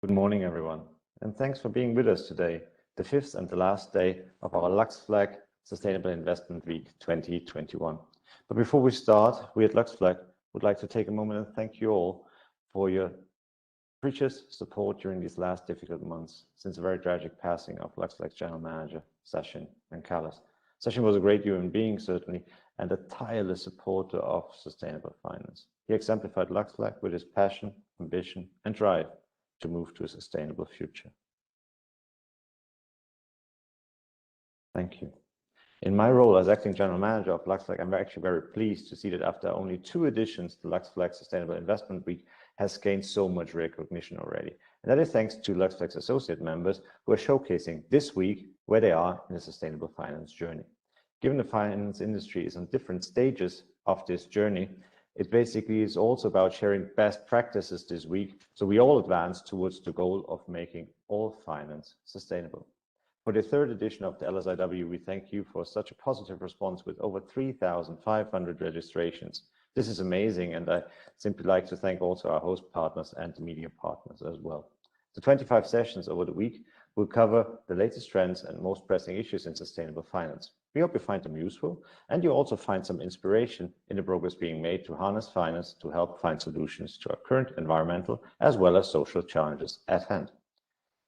Good morning, everyone, and thanks for being with us today, the fifth and the last day of our LuxFLAG Sustainable Investment Week 2021. But before we start, we at LuxFLAG would like to take a moment and thank you all for your precious support during these last difficult months since the very tragic passing of LuxFLAG's General Manager, Sachin Mankalas. Sachin was a great human being, certainly, and a tireless supporter of sustainable finance. He exemplified LuxFLAG with his passion, ambition, and drive to move to a sustainable future. Thank you. In my role as acting general manager of LuxFLAG, I'm actually very pleased to see that after only 2 editions, the LuxFLAG Sustainable Investment Week has gained so much recognition already. And that is thanks to LuxFLAG's associate members who are showcasing this week where they are in a sustainable finance journey. Given the finance industry is on different stages of this journey, it basically is also about sharing best practices this week, so we all advance towards the goal of making all finance sustainable. For the 3rd edition of the LSIW, we thank you for such a positive response with over 3,500 registrations. This is amazing, and I simply like to thank also our host partners and the media partners as well. The 25 sessions over the week will cover the latest trends and most pressing issues in sustainable finance. We hope you find them useful, and you also find some inspiration in the progress being made to harness finance to help find solutions to our current environmental as well as social challenges at hand.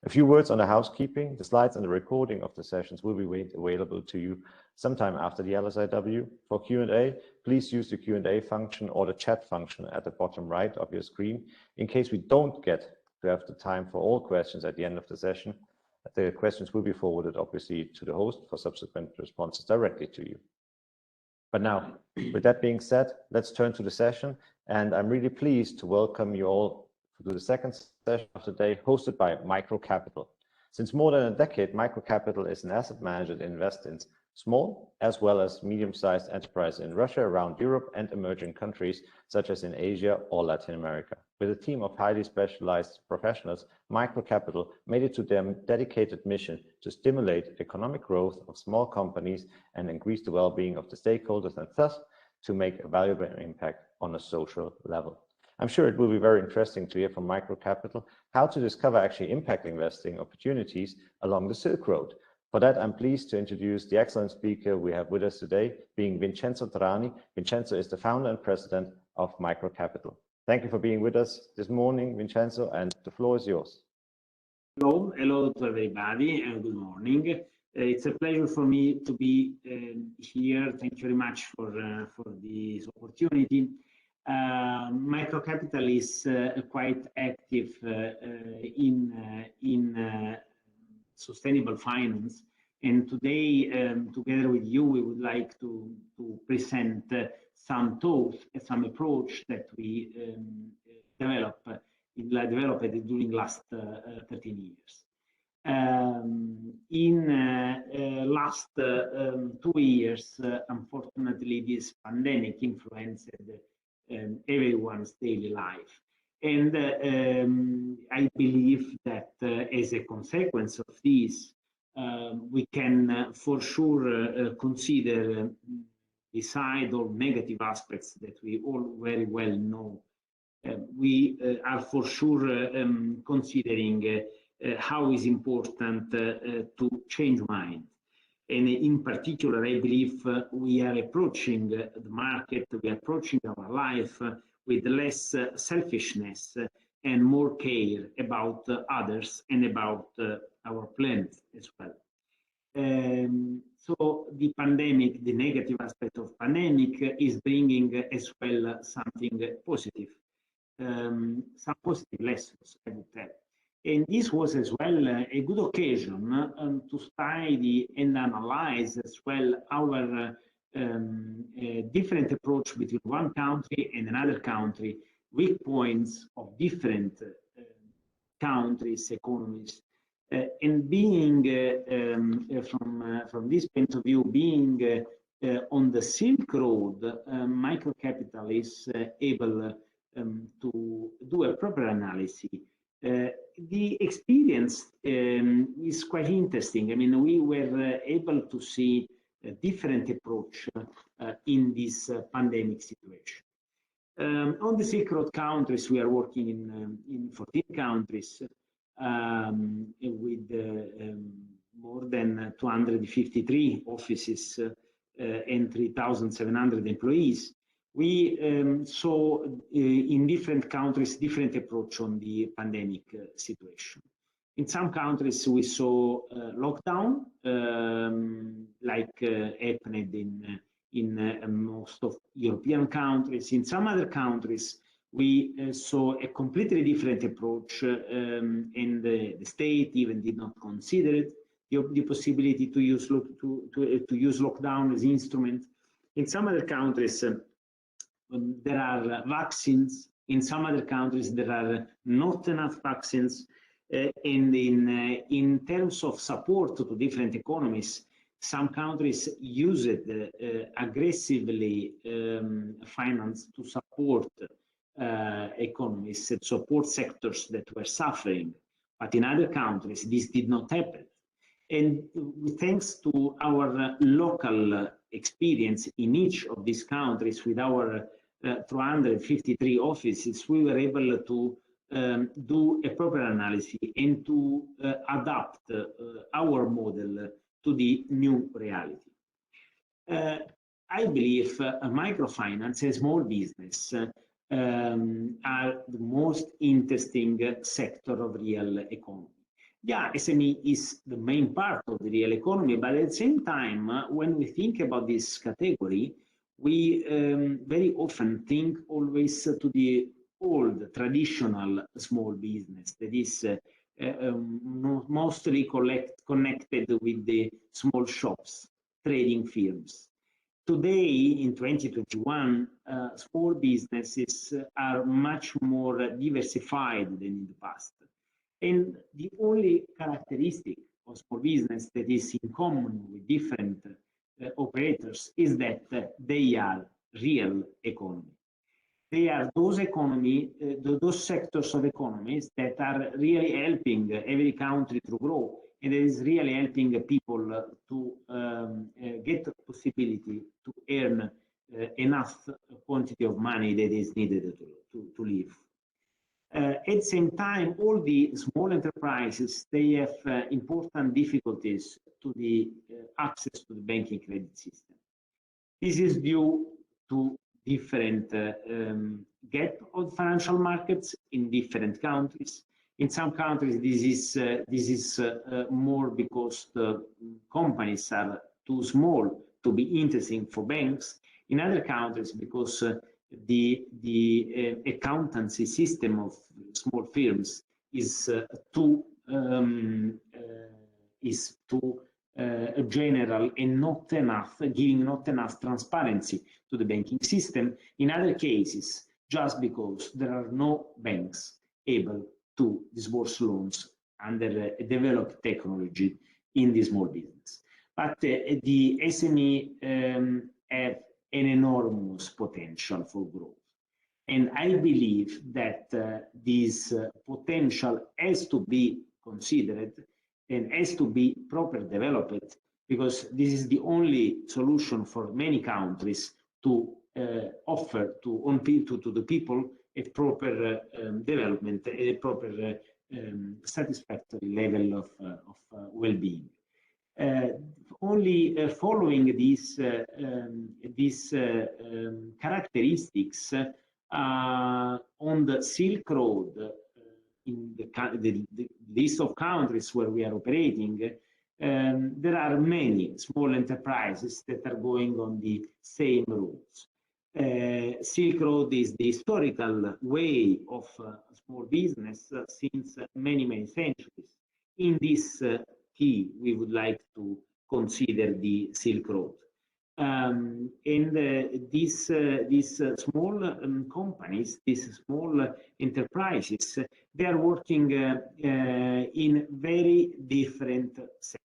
A few words on the housekeeping. The slides and the recording of the sessions will be made available to you sometime after the LSIW. For Q&A, please use the Q&A function or the chat function at the bottom right of your screen. In case we don't get to have the time for all questions at the end of the session, the questions will be forwarded, obviously, to the host for subsequent responses directly to you. But now, with that being said, let's turn to the session. And I'm really pleased to welcome you all to the second session of the day, hosted by Mikro Kapital. Since more than a decade, Mikro Kapital is an asset manager that invests in small as well as medium-sized enterprises in Russia, around Europe, and emerging countries such as in Asia or Latin America. With a team of highly specialized professionals, Mikro Kapital made it to their dedicated mission to stimulate economic growth of small companies and increase the well-being of the stakeholders, and thus to make a valuable impact on a social level. I'm sure it will be very interesting to hear from Mikro Kapital how to discover actually impact investing opportunities along the Silk Road. For that, I'm pleased to introduce the excellent speaker we have with us today, being Vincenzo Trani. Vincenzo is the founder and president of Mikro Kapital. Thank you for being with us this morning, Vincenzo, and the floor is yours. Hello to everybody, and good morning. It's a pleasure for me to be here. Thank you very much for this opportunity. Mikro Kapital is quite active in sustainable finance, and today, together with you, we would like to present some tools, some approach that we developed during last 13 years. In last 2 years, unfortunately, this pandemic influenced everyone's daily life. And I believe that as a consequence of this, we can for sure consider the side or negative aspects that we all very well know. We are for sure considering how is important to change mind. And in particular, I believe we are approaching the market, we are approaching our life with less selfishness and more care about others and about our planet as well. So the pandemic, the negative aspect of pandemic is bringing as well something positive, some positive lessons, I would tell. And this was as well a good occasion to study and analyze as well our different approach between one country and another country, weak points of different countries, economies, and being from this point of view, being on the Silk Road, Mikro Kapital is able to do a proper analysis. The experience is quite interesting. I mean, we were able to see a different approach in this pandemic situation. On the Silk Road countries, we are working in 14 countries. with more than 253 offices and 3,700 employees, we saw in different countries different approach on the pandemic situation. In some countries, we saw lockdown, like happened in most of European countries. In some other countries, we saw a completely different approach, and the state even did not consider it, the possibility to use lockdown as instrument. In some other countries, there are vaccines. In some other countries, there are not enough vaccines. And in terms of support to different economies, some countries use it aggressively finance to support economies, to support sectors that were suffering. But in other countries, this did not happen. And thanks to our local experience in each of these countries with our 253 offices, we were able to do a proper analysis and to adapt our model to the new reality. I believe microfinance and small business are the most interesting sector of real economy. Yeah, SME is the main part of the real economy, but at the same time, when we think about this category, we very often think always to the old traditional small business that is mostly connected with the small shops, trading firms. Today, in 2021, small businesses are much more diversified than in the past. And the only characteristic of small business that is in common with different operators is that they are real economy. They are those those sectors of economies that are really helping every country to grow, and it is really helping people to get the possibility to earn enough quantity of money that is needed to live. At the same time, all the small enterprises, they have important difficulties to the access to the banking credit system. This is due to different gap of financial markets in different countries. In some countries, this is more because the companies are too small to be interesting for banks. In other countries, because the accountancy system of small firms is too general and not enough, giving not enough transparency to the banking system. In other cases, just because there are no banks able to disburse loans under a developed technology in the small business. But the SME have an enormous potential for growth. And I believe that this potential has to be considered and has to be properly developed, because this is the only solution for many countries to offer to the people a proper development, a proper satisfactory level of well-being. Only following these characteristics on the Silk Road, in the list of countries where we are operating, there are many small enterprises that are going on the same routes. Silk Road is the historical way of small business since many, many centuries. In this key, we would like to consider the Silk Road. And these small companies, these small enterprises, they are working in very different sectors.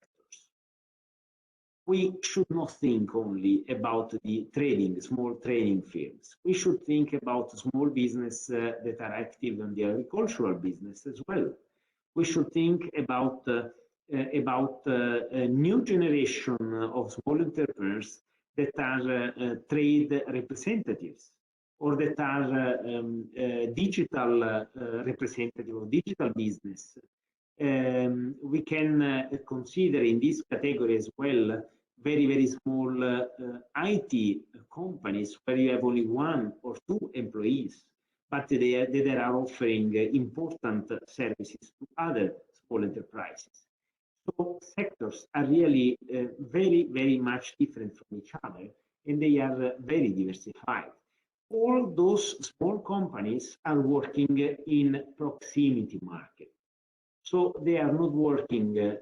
We should not think only about the trading, small trading firms. We should think about small business that are active in the agricultural business as well. We should think about a new generation of small entrepreneurs that are trade representatives, or that are digital representative of digital business, We can consider in this category as well very, very small IT companies where you have only 1 or 2 employees, but they are offering important services to other small enterprises. So sectors are really very, very much different from each other, and they are very diversified. All those small companies are working in proximity market. So they are not working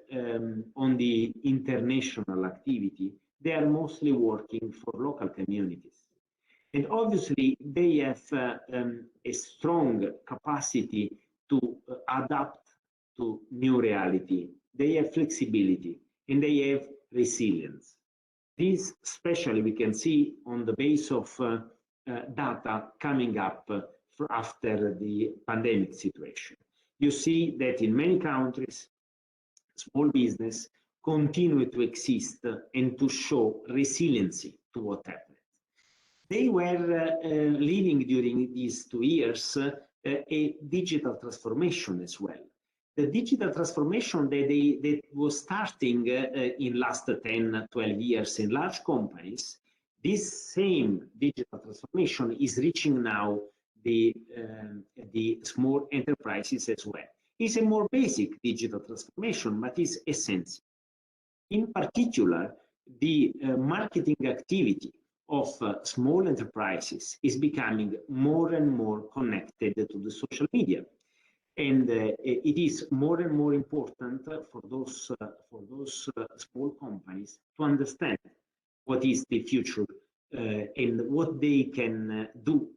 on the international activity. They are mostly working for local communities. And obviously, they have a strong capacity to adapt to new reality. They have flexibility and they have resilience. This especially we can see on the base of data coming up after the pandemic situation. You see that in many countries, small business continue to exist and to show resiliency to what happened. They were leading during these 2 years a digital transformation as well. The digital transformation that was starting in last 10, 12 years in large companies, this same digital transformation is reaching now the small enterprises as well. It's a more basic digital transformation, but it's essential. In particular, the marketing activity of small enterprises is becoming more and more connected to the social media. And it is more and more important for those small companies to understand what is the future and what they can do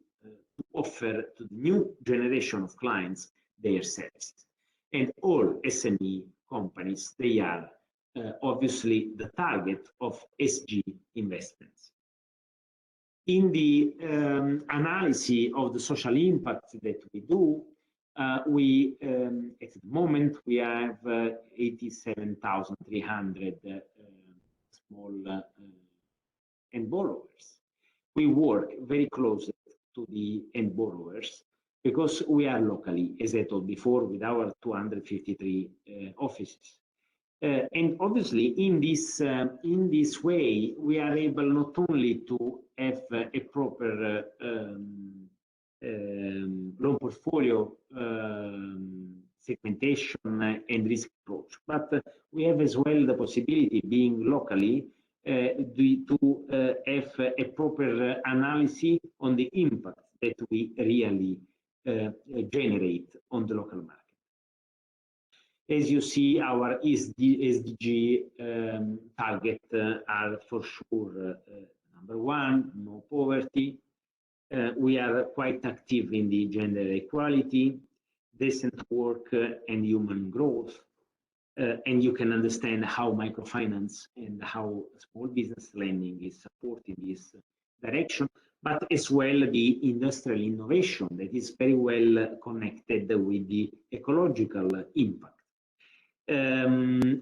to offer to the new generation of clients their services. And all SME companies, they are obviously the target of SG investments. In the analysis of the social impact that we do, at the moment we have 87,300 small end borrowers. We work very closely to the end borrowers because we are locally, as I told before, with our 253 offices. And obviously, in this way, we are able not only to have a proper loan portfolio segmentation and risk approach, but we have as well the possibility, being locally, to have a proper analysis on the impact that we really generate on the local market. As you see, our SDG target are for sure number 1, no poverty. We are quite active in the gender equality, decent work and human growth. And you can understand how microfinance and how small business lending is supporting this direction, but as well the industrial innovation that is very well connected with the ecological impact.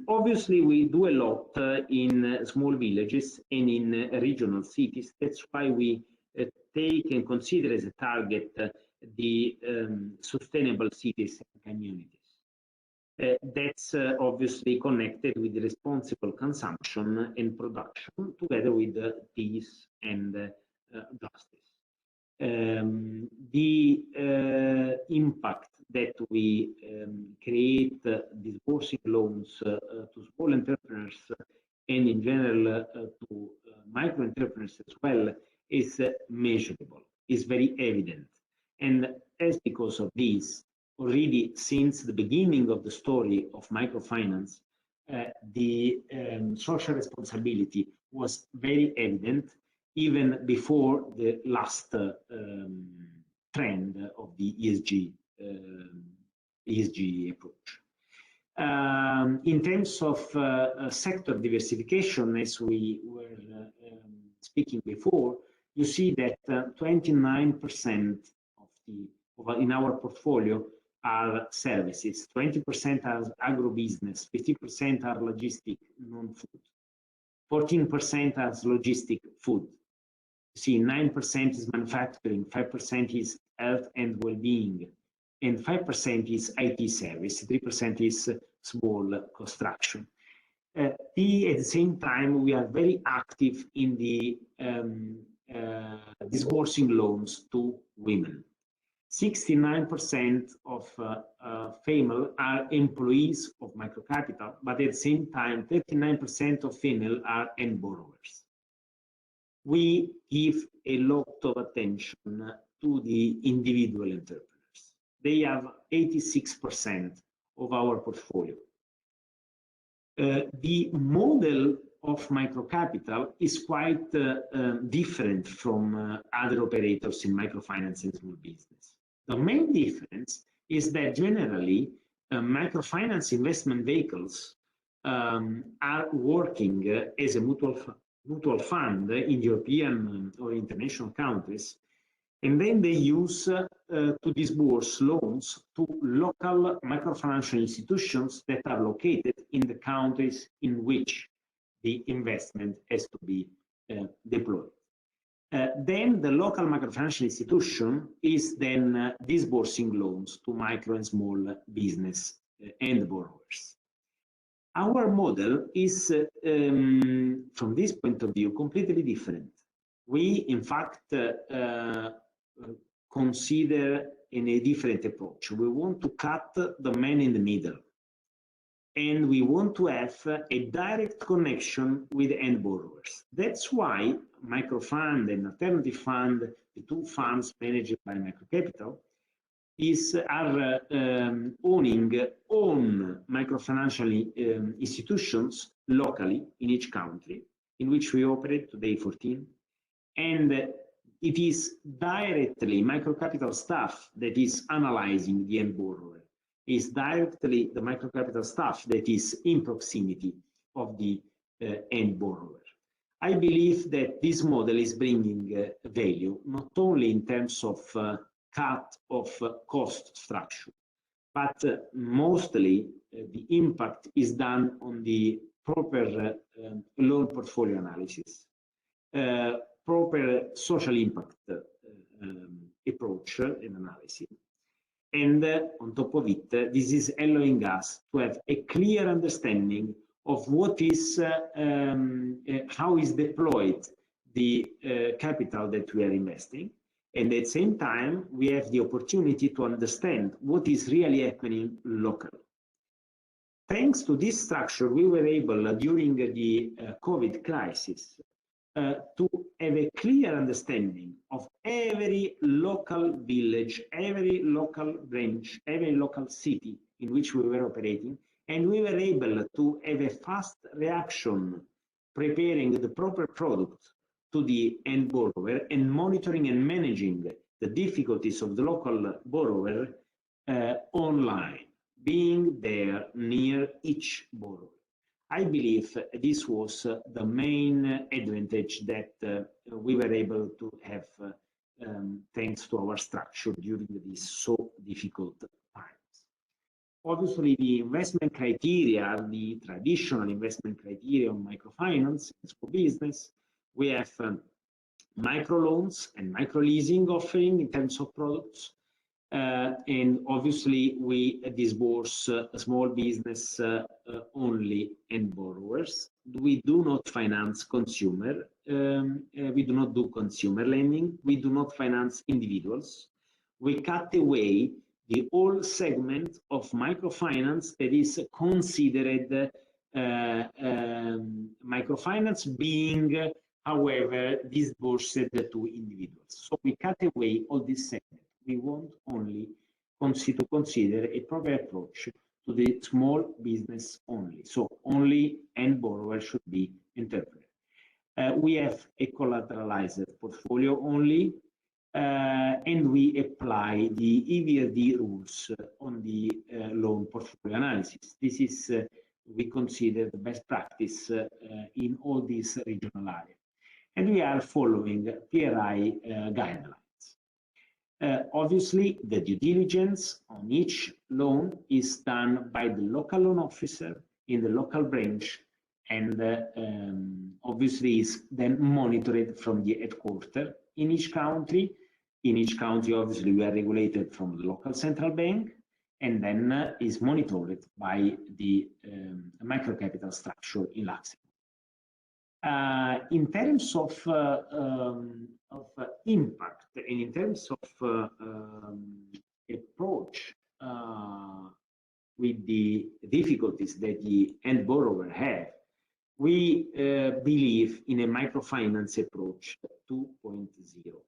Obviously, we do a lot in small villages and in regional cities. That's why we take and consider as a target the sustainable cities and communities. That's obviously connected with the responsible consumption and production together with peace and justice. The impact that we create disbursing loans to small entrepreneurs and in general to micro entrepreneurs as well is measurable, is very evident. And as because of this, already since the beginning of the story of microfinance, the social responsibility was very evident even before the last trend of the ESG approach. In terms of sector diversification, as we were speaking before, you see that 29% in our portfolio are services, 20% are agribusiness, 50% are logistic, non-food, 14% are logistic food. You see, 9% is manufacturing, 5% is health and well-being, and 5% is IT service, 3% is small construction. At the same time, we are very active in the disbursing loans to women. 69% of female are employees of Micro Kapital, but at the same time, 39% of female are end borrowers. We give a lot of attention to the individual entrepreneurs. They have 86% of our portfolio. The model of Micro Kapital is quite different from other operators in microfinance and small business. The main difference is that generally microfinance investment vehicles are working as a mutual fund in European or international countries, and then they use to disburse loans to local microfinancial institutions that are located in the countries in which the investment has to be deployed. Then the local microfinancial institution is then disbursing loans to micro and small business end borrowers. Our model is, from this point of view, completely different. We, in fact, consider in a different approach. We want to cut the man in the middle, and we want to have a direct connection with end borrowers. That's why Microfund and Alternative Fund, the two funds managed by Micro Kapital, are owning own microfinancial institutions locally in each country in which we operate today, 14, and it is directly Micro Kapital staff that is analyzing the end borrower. Is directly the Micro Kapital staff that is in proximity of the end borrower. I believe that this model is bringing value, not only in terms of cut of cost structure, but mostly the impact is done on the proper loan portfolio analysis, proper social impact approach and analysis. And on top of it, this is allowing us to have a clear understanding of what is, how is deployed the capital that we are investing. And at the same time, we have the opportunity to understand what is really happening locally. Thanks to this structure, we were able, during the COVID crisis, to have a clear understanding of every local village, every local branch, every local city in which we were operating, and we were able to have a fast reaction, preparing the proper product to the end borrower and monitoring and managing the difficulties of the local borrower online, being there near each borrower. I believe this was the main advantage that we were able to have thanks to our structure during these so difficult times. Obviously, the investment criteria are the traditional investment criteria on microfinance and small business. We have microloans and micro-leasing offering in terms of products. And obviously, we disburse small business only and borrowers. We do not finance consumer. We do not do consumer lending. We do not finance individuals. We cut away the whole segment of microfinance that is considered microfinance being, however, disbursed to individuals. So we cut away all this segment. We want only to consider a proper approach to the small business only. So only end borrower should be interpreted. We have a collateralized portfolio only, and we apply the EBRD rules on the loan portfolio analysis. This is, we consider, the best practice in all these regional areas. And we are following PRI guidelines. Obviously, the due diligence on each loan is done by the local loan officer in the local branch, and obviously is then monitored from the headquarters in each country. In each country, obviously, we are regulated from the local central bank, and then is monitored by the micro capital structure in Luxembourg. In terms of impact and in terms of approach with the difficulties that the end borrower have, we believe in a microfinance approach 2.0.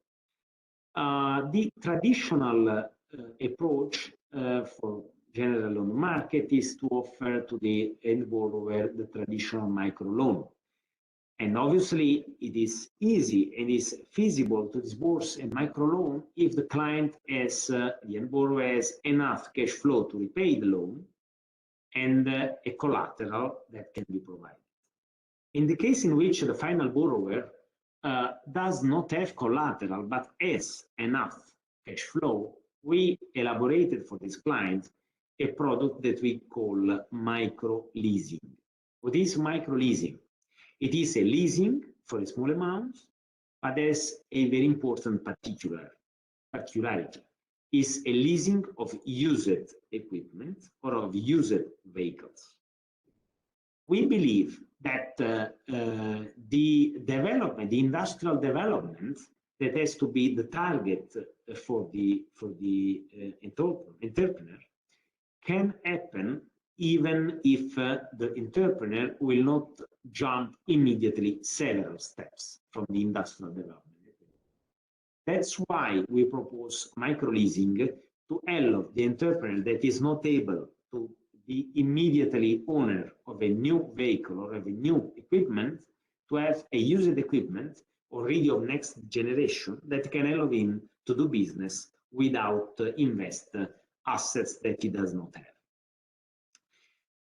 The traditional approach for general loan market is to offer to the end borrower the traditional micro loan. And obviously, it is easy and is feasible to disburse a micro loan if the client has, the end borrower has enough cash flow to repay the loan and a collateral that can be provided. In the case in which the final borrower does not have collateral but has enough cash flow, we elaborated for this client a product that we call micro leasing. What is micro leasing? It is a leasing for a small amount, but there's a very important particularity. It's a leasing of used equipment or of used vehicles. We believe that the development, the industrial development that has to be the target for the entrepreneur can happen even if the entrepreneur will not jump immediately several steps from the industrial development. That's why we propose micro-leasing to allow the entrepreneur that is not able to be immediately owner of a new vehicle or of a new equipment to have a used equipment already of next generation that can allow him to do business without invest assets that he does not have.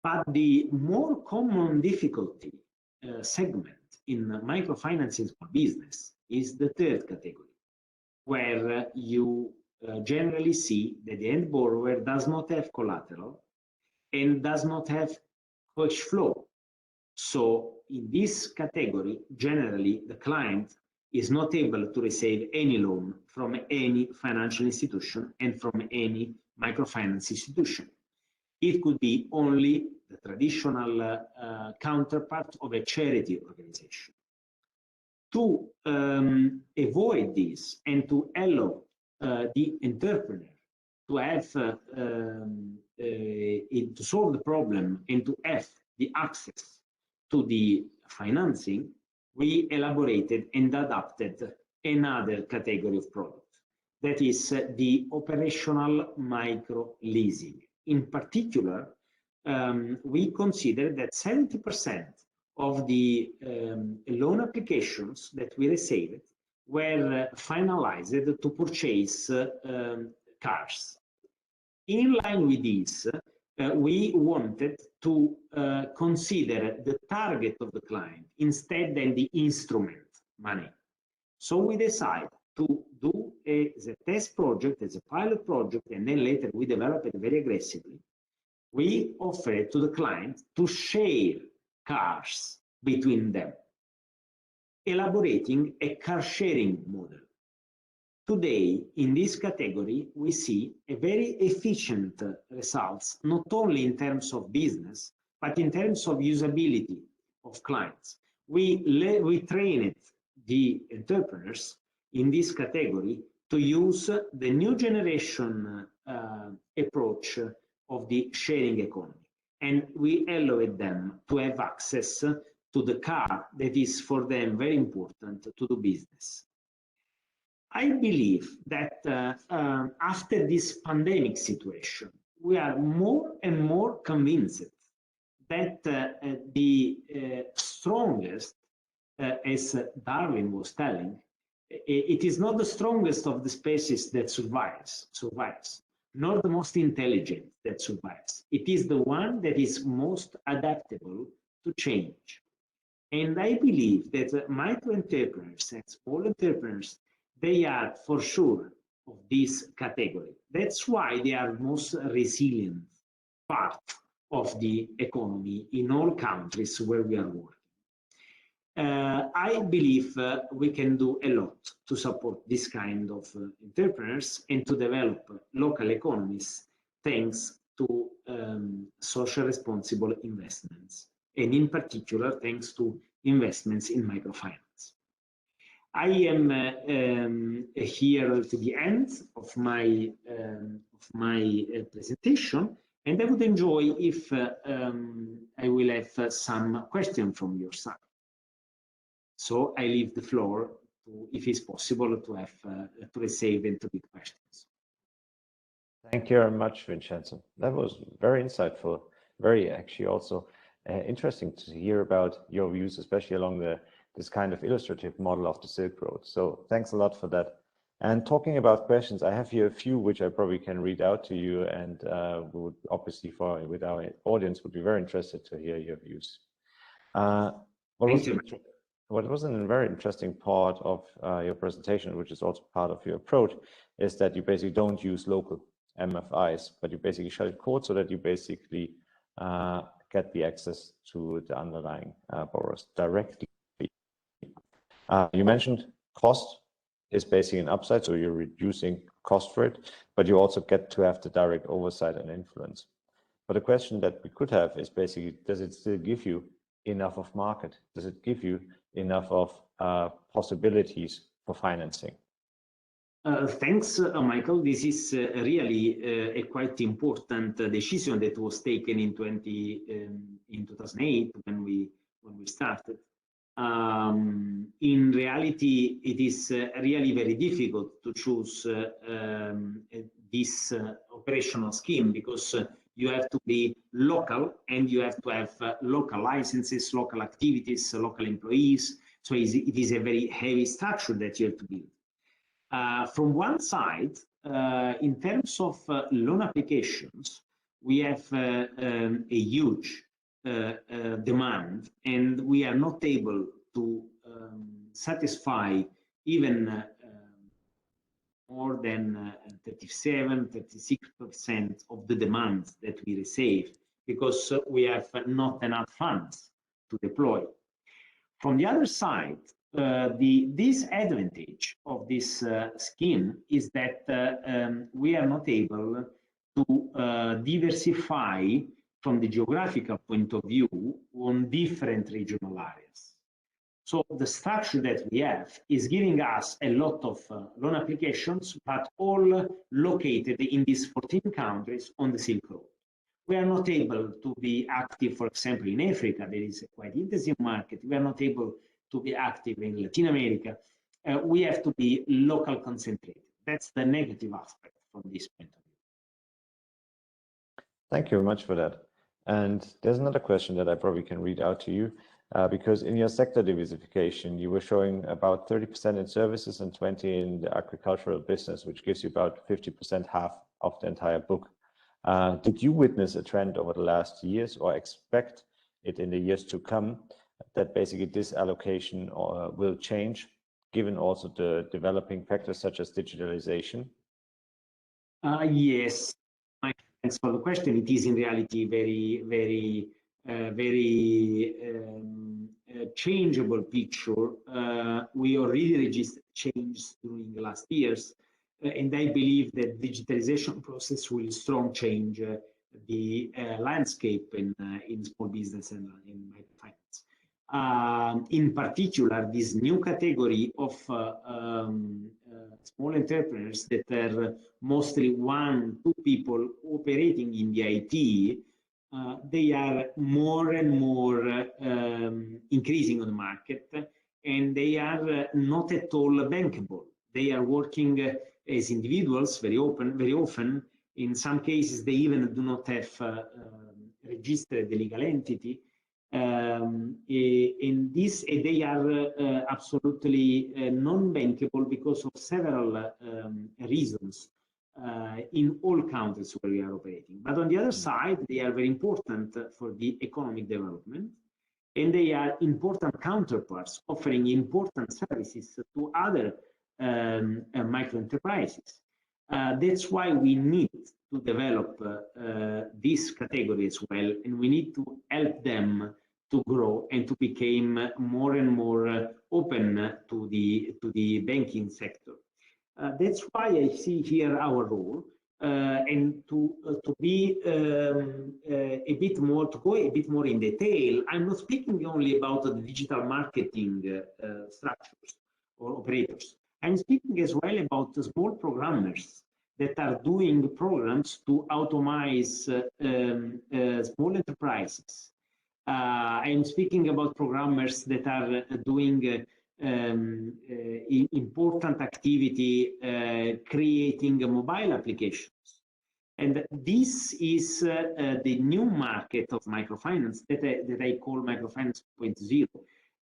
But the more common difficulty segment in microfinancing for business is the third category, where you generally see that the end borrower does not have collateral and does not have cash flow. So in this category, generally, the client is not able to receive any loan from any financial institution and from any microfinance institution. It could be only the traditional counterpart of a charity organization. To avoid this and to allow the entrepreneur to have to solve the problem and to have the access to the financing, we elaborated and adapted another category of product, that is the operational micro leasing. In particular, we consider that 70% of the loan applications that we received were finalized to purchase cars. In line with this, we wanted to consider the target of the client instead than the instrument money. So we decided to do as a test project, as a pilot project, and then later we developed it very aggressively. We offered to the client to share cars between them, elaborating a car sharing model. Today, in this category, we see a very efficient results, not only in terms of business, but in terms of usability of clients. We trained the entrepreneurs in this category to use the new generation approach of the sharing economy. And we allowed them to have access to the car that is for them very important to do business. I believe that after this pandemic situation, we are more and more convinced that the strongest, as Darwin was telling, it is not the strongest of the species that survives, nor the most intelligent that survives. It is the one that is most adaptable to change. And I believe that micro entrepreneurs and small entrepreneurs, they are for sure of this category. That's why they are most resilient part of the economy in all countries where we are working. I believe we can do a lot to support this kind of entrepreneurs and to develop local economies thanks to social responsible investments, and in particular thanks to investments in microfinance. I am here to the end of my presentation, and I would enjoy if I will have some questions from your side. So I leave the floor to, if it's possible, to have to receive and to read questions. Thank you very much, Vincenzo. That was very insightful, very actually also interesting to hear about your views, especially along this kind of illustrative model of the Silk Road. So thanks a lot for that. And talking about questions, I have here a few which I probably can read out to you, and we would obviously, with our audience, would be very interested to hear your views. What was a very interesting part of your presentation, which is also part of your approach, is that you basically don't use local MFIs, but you basically shell code so that you basically get the access to the underlying borrowers directly. You mentioned cost is basically an upside, so you're reducing cost for it, but you also get to have the direct oversight and influence. But the question that we could have is basically, does it still give you enough of market? Does it give you enough of possibilities for financing? Thanks, Michael. This is really a quite important decision that was taken in 2008 when we started. In reality, it is really very difficult to choose this operational scheme, because you have to be local and you have to have local licenses, local activities, local employees. So it is a very heavy structure that you have to build. From one side, in terms of loan applications, we have a huge demand, and we are not able to satisfy even more than 37–36% of the demand that we receive, because we have not enough funds to deploy. From the other side, the disadvantage of this scheme is that we are not able to diversify from the geographical point of view on different regional areas. So the structure that we have is giving us a lot of loan applications, but all located in these 14 countries on the Silk Road. We are not able to be active, for example, in Africa. There is a quite intensive market. We are not able to be active in Latin America. We have to be local concentrated. That's the negative aspect from this point of view. Thank you very much for that. And there's another question that I probably can read out to you, because in your sector diversification, you were showing about 30% in services and 20% in the agricultural business, which gives you about 50%, half of the entire book. Did you witness a trend over the last years, or expect it in the years to come, that basically this allocation will change, given also the developing factors such as digitalization? Yes, thanks for the question. It is in reality very changeable picture. We already registered changes during the last years, and I believe that digitalization process will strong change the landscape in small business and in microfinance. In particular, this new category of small entrepreneurs that are mostly 1–2 people operating in the IT, they are more and more increasing on the market, and they are not at all bankable. They are working as individuals very often. In some cases, they even do not have registered the legal entity. In this, they are absolutely non-bankable because of several reasons in all countries where we are operating. But on the other side, they are very important for the economic development, and they are important counterparts offering important services to other micro enterprises. That's why we need to develop this category as well, and we need to help them to grow and to become more and more open to the banking sector. That's why I see here our role, and to be a bit more, to go a bit more in detail. I'm not speaking only about the digital marketing structures or operators. I'm speaking as well about the small programmers that are doing programs to automate small enterprises. I'm speaking about programmers that are doing important activity creating mobile applications. And this is the new market of microfinance that I call Microfinance 2.0.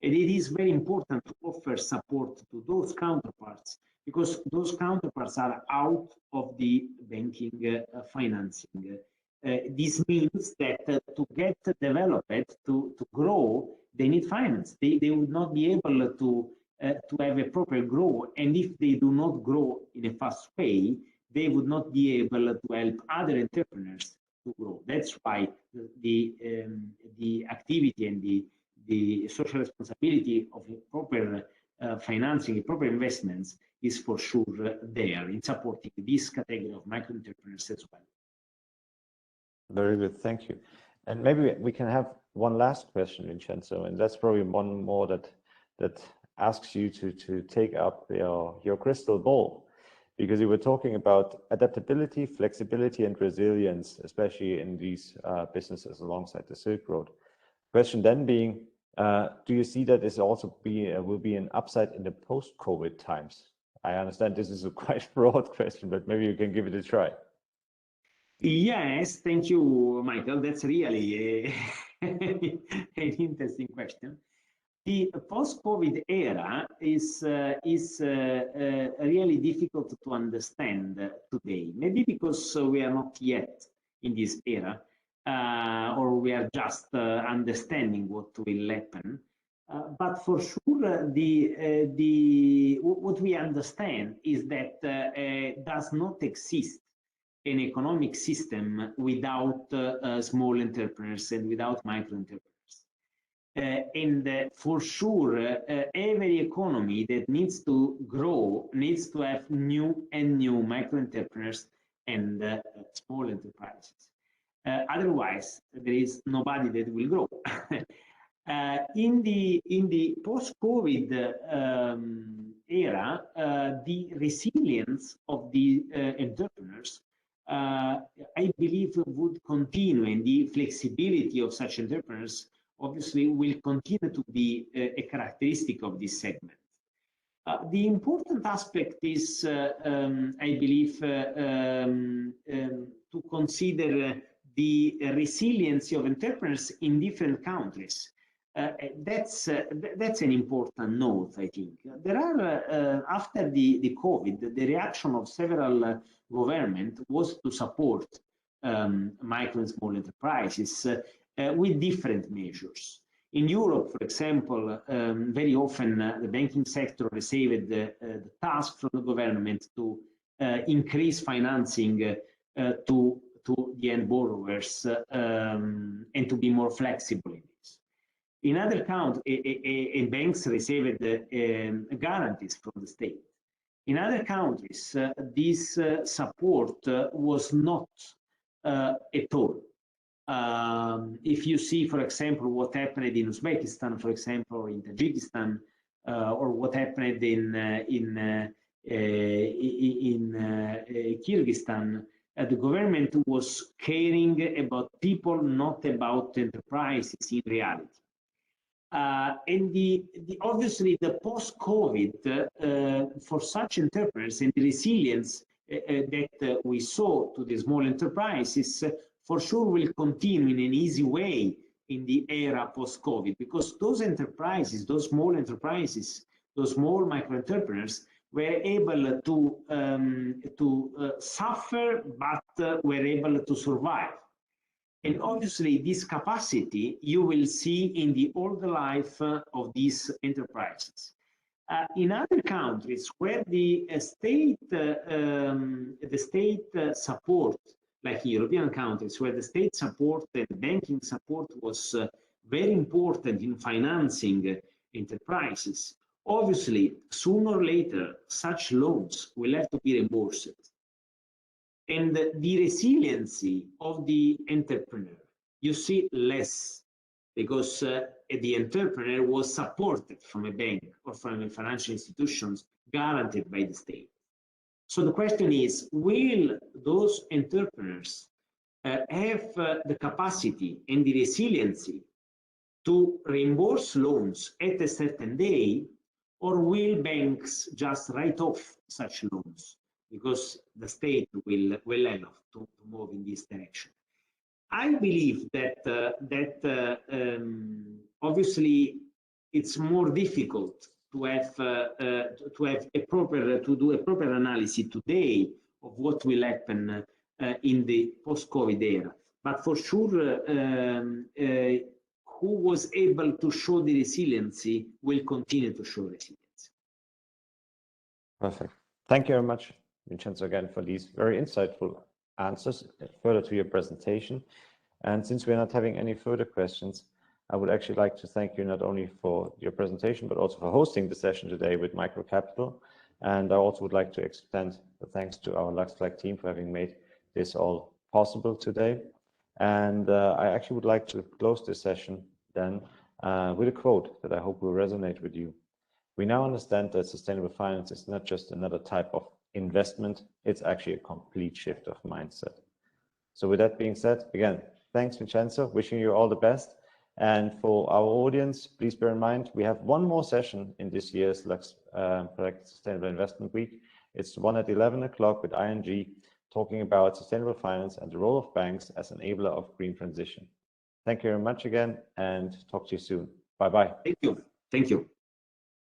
And it is very important to offer support to those counterparts, because those counterparts are out of the banking financing. This means that to get developed, to grow, they need finance. They would not be able to have a proper growth, and if they do not grow in a fast way, they would not be able to help other entrepreneurs to grow. That's why the activity and the social responsibility of proper financing, proper investments is for sure there in supporting this category of micro entrepreneurs as well. Very good, thank you. And maybe we can have one last question, Vincenzo, and that's probably one more that asks you to take up your crystal ball, because you were talking about adaptability, flexibility, and resilience, especially in these businesses alongside the Silk Road. Question then being, do you see that this also will be an upside in the post-COVID times? I understand this is a quite broad question, but maybe you can give it a try. Yes, thank you, Michael. That's really an interesting question. The post-COVID era is really difficult to understand today. Maybe because we are not yet in this era, or we are just understanding what will happen. But for sure, what we understand is that does not exist an economic system without small entrepreneurs and without micro entrepreneurs. And for sure, every economy that needs to grow needs to have new micro entrepreneurs and small enterprises. Otherwise, there is nobody that will grow. In the post-COVID era, the resilience of the entrepreneurs, I believe, would continue, and the flexibility of such entrepreneurs obviously will continue to be a characteristic of this segment. The important aspect is, I believe, to consider the resiliency of entrepreneurs in different countries. That's an important note, I think. There are, after the COVID, the reaction of several governments was to support micro and small enterprises with different measures. In Europe, for example, very often the banking sector received the task from the government to increase financing to the end borrowers and to be more flexible in this. In other countries, banks received guarantees from the state. In other countries, this support was not at all. If you see, for example, what happened in Uzbekistan, for example, or in Tajikistan, or what happened in Kyrgyzstan, the government was caring about people, not about enterprises in reality. And obviously the post-COVID for such entrepreneurs and the resilience that we saw to the small enterprises for sure will continue in an easy way in the era post-COVID, because those enterprises, those small enterprises, those small micro entrepreneurs were able to suffer, but were able to survive. And obviously this capacity you will see in the older life of these enterprises. In other countries where the state support, like in European countries, where the state support and banking support was very important in financing enterprises. Obviously, sooner or later, such loans will have to be reimbursed. And the resiliency of the entrepreneur, you see less, because the entrepreneur was supported from a bank or from a financial institutions guaranteed by the state. So the question is, will those entrepreneurs have the capacity and the resiliency to reimburse loans at a certain day, or will banks just write off such loans because the state will have to move in this direction? I believe that obviously it's more difficult to have to do a proper analysis today of what will happen in the post-COVID era. But for sure, who was able to show the resiliency will continue to show resilience. Perfect. Thank you very much, Vincenzo, again, for these very insightful answers further to your presentation. And since we're not having any further questions, I would actually like to thank you not only for your presentation, but also for hosting the session today with Mikro Kapital. And I also would like to extend the thanks to our LuxFLAG team for having made this all possible today. And I actually would like to close this session then with a quote that I hope will resonate with you. We now understand that sustainable finance is not just another type of investment, it's actually a complete shift of mindset. So with that being said, again, thanks, Vincenzo, wishing you all the best. And for our audience, please bear in mind, we have one more session in this year's LuxFLAG Sustainable Investment Week. It's one at 11 o'clock with ING, talking about sustainable finance and the role of banks as an enabler of green transition. Thank you very much again, and talk to you soon. Bye-bye. Thank you. Thank you.